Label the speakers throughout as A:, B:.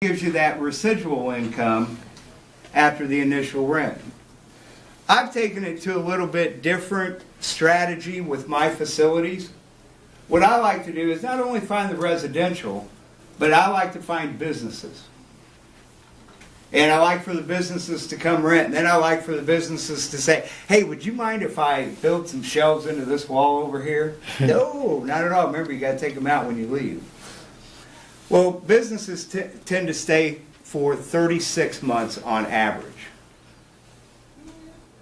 A: gives you that residual income after the initial rent. I've taken it to a little bit different strategy with my facilities. What I like to do is not only find the residential, but I like to find businesses. And I like for the businesses to come rent, and then I like for the businesses to say, hey, would you mind if I build some shelves into this wall over here? No, not at all. Remember, you got to take them out when you leave. Well, businesses tend to stay for 36 months on average.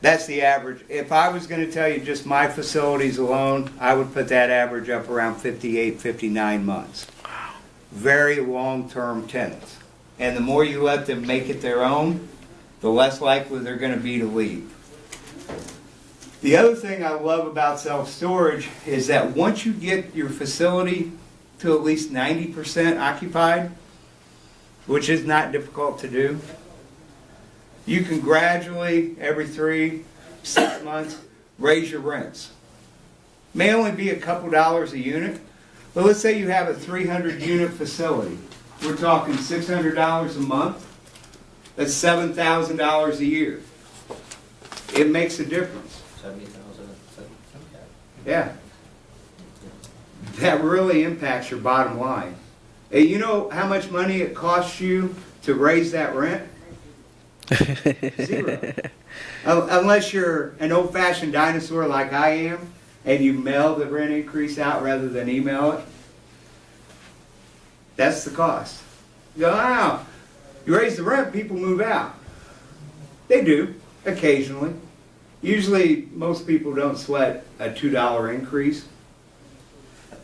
A: That's the average. If I was going to tell you just my facilities alone, I would put that average up around 58, 59 months. Very long-term tenants. And the more you let them make it their own, the less likely they're going to be to leave. The other thing I love about self-storage is that once you get your facility to at least 90% occupied, which is not difficult to do, you can gradually, every 3-6 months, raise your rents. May only be a couple dollars a unit, but let's say you have a 300-unit facility. We're talking $600 a month. That's $7,000 a year. It makes a difference.
B: 70,000.
A: Yeah. That really impacts your bottom line. And you know how much money it costs you to raise that rent? Zero. Unless you're an old-fashioned dinosaur like I am, and you mail the rent increase out rather than email it. That's the cost. You go, wow, you raise the rent, people move out. They do, occasionally. Usually, most people don't sweat a $2 increase.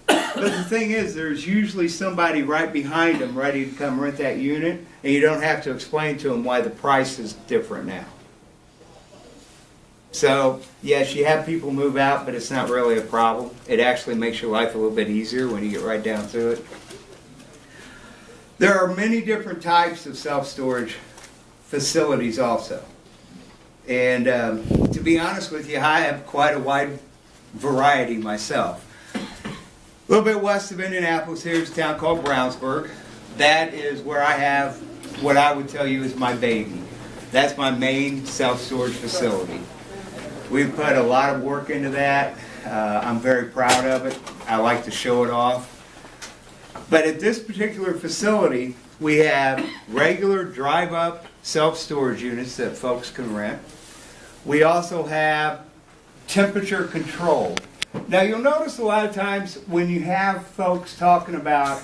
A: But the thing is, there's usually somebody right behind them ready to come rent that unit, and you don't have to explain to them why the price is different now. So, yes, you have people move out, but it's not really a problem. It actually makes your life a little bit easier when you get right down to it. There are many different types of self-storage facilities also. And to be honest with you, I have quite a wide variety myself. A little bit west of Indianapolis, here's a town called Brownsburg. That is where I have what I would tell you is my baby. That's my main self-storage facility. We've put a lot of work into that. I'm very proud of it. I like to show it off. But at this particular facility, we have regular drive-up self-storage units that folks can rent. We also have temperature control. Now you'll notice a lot of times when you have folks talking about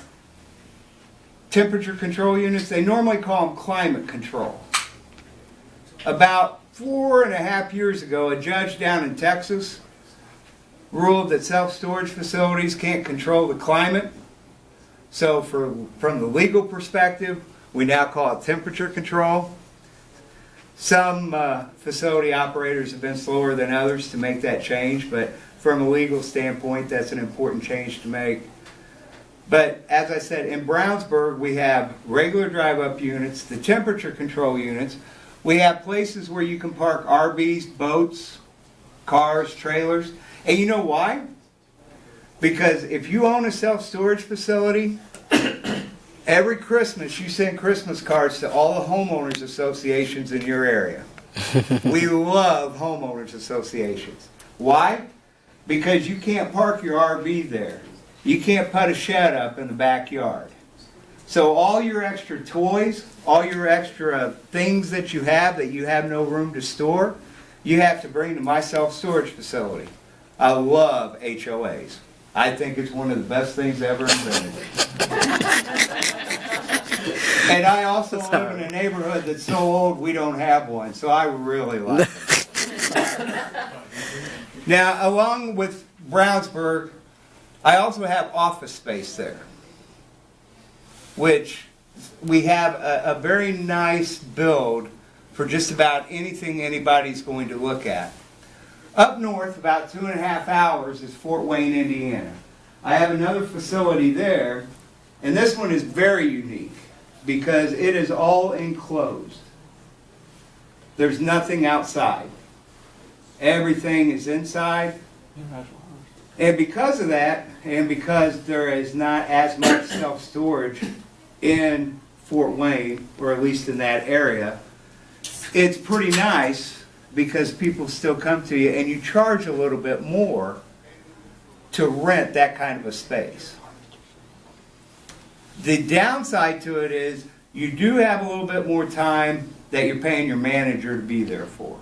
A: temperature control units, they normally call them climate control. About 4.5 years ago, a judge down in Texas ruled that self-storage facilities can't control the climate. So from the legal perspective, we now call it temperature control. Some facility operators have been slower than others to make that change, but from a legal standpoint, that's an important change to make. But as I said, in Brownsburg, we have regular drive-up units, the temperature control units. We have places where you can park RVs, boats, cars, trailers. And you know why? Because if you own a self-storage facility, every Christmas you send Christmas cards to all the homeowners associations in your area. We love homeowners associations. Why? Because you can't park your RV there. You can't put a shed up in the backyard. So all your extra toys, all your extra things that you have no room to store, you have to bring to my self-storage facility. I love HOAs. I think it's one of the best things ever invented. And I also live in a neighborhood that's so old we don't have one, so I really like it. Now, along with Brownsburg, I also have office space there, which we have a very nice build for just about anything anybody's going to look at. Up north, about 2.5 hours, is Fort Wayne, Indiana. I have another facility there, and this one is very unique because it is all enclosed. There's nothing outside. Everything is inside. And because of that, and because there is not as much self-storage in Fort Wayne, or at least in that area, it's pretty nice because people still come to you and you charge a little bit more to rent that kind of a space. The downside to it is you do have a little bit more time that you're paying your manager to be there for.